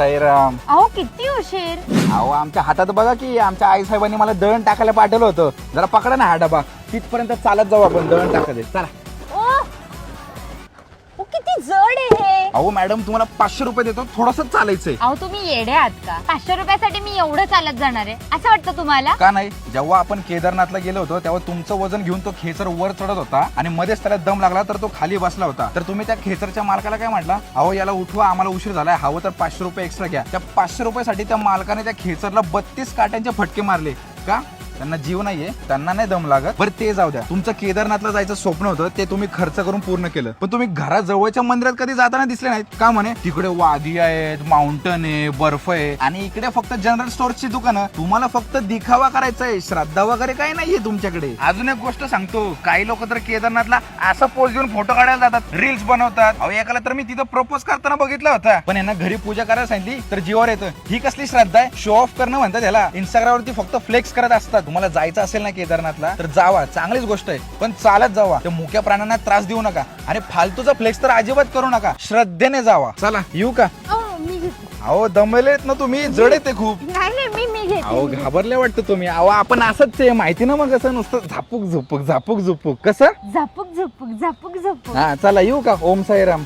साईराम. अहो किती उशीर. अहो आमच्या हातात बघा की आमच्या आई साहेबांनी मला दळण टाकायला पाठवलं होतं. जरा पकडा ना हा डबा. तिथपर्यंत चालत जाऊ आपण दळण टाकायचे. चला. ओ किती जड आहे हे. अहो मॅडम तुम्हाला 500 रुपये देतो, थोडंसं चालायचंय. अहो तुम्ही येडे आहात का? 500 रुपयासाठी मी एवढं चालत जाणार आहे असं वाटतं तुम्हाला? का नाही? जेव्हा आपण केदारनाथला गेलो होतो तेव्हा तुमचं वजन घेऊन तो खेचर वर चढत होता आणि मध्येच त्याला दम लागला तर तो खाली बसला होता. तर तुम्ही त्या खेचरच्या मालकाला काय म्हटला? अहो याला उठवा, आम्हाला उशीर झालाय, हवं तर 500 रुपये एक्स्ट्रा घ्या. त्या 500 रुपयासाठी त्या मालकाने त्या खेचरला 32 काट्यांचे फटके मारले. का? त्यांना जीव नाहीये, त्यांना नाही दम लागत. बरं ते जाऊ द्या. तुमचं केदारनाथला जायचं स्वप्न होतं ते तुम्ही खर्च करून पूर्ण केलं, पण तुम्ही घरात जवळच्या मंदिरात कधी जाताना दिसले नाहीत का? म्हणे तिकडे वादी आहेत, माउंटन आहे, बर्फ आहे आणि इकडे फक्त जनरल स्टोअर्सची दुकानं. तुम्हाला फक्त दिखावा करायचा आहे, श्रद्धा वगैरे काही नाहीये तुमच्याकडे. अजून एक गोष्ट सांगतो, काही लोक तर केदारनाथला असं पोज देऊन फोटो काढायला जातात, रील्स बनवतात. अहो एकाला तर मी तिथं प्रपोज करताना बघितलं होता, पण यांना घरी पूजा करायला सांगितली तर जीवावर येतं. ही कसली श्रद्धा आहे? शो ऑफ करणं म्हणतात याला. इंस्टाग्रामवरती फक्त फ्लेक्स करत असतात. तुम्हाला जायचं असेल ना केदारनाथला तर जावा, चांगलीच गोष्ट आहे, पण चालत जावा. त्या मुक्या प्राण्यांना त्रास देऊ नका आणि फालतूचा फ्लेक्स तर अजिबात करू नका. श्रद्धेने जावा. चला येऊ का? मी घेते. अहो दमलेत ना तुम्ही, जड येते खूप. नाही मी घेते. अहो घाबरले वाटतं तुम्ही. अहो आपण असंच आहे माहिती ना, मग असं नुसतं झापूक झुपूक झापूक झुपूक कसं. झापूक झुपूक झापूक झुपूक. हा चला येऊ का? ओम साईराम.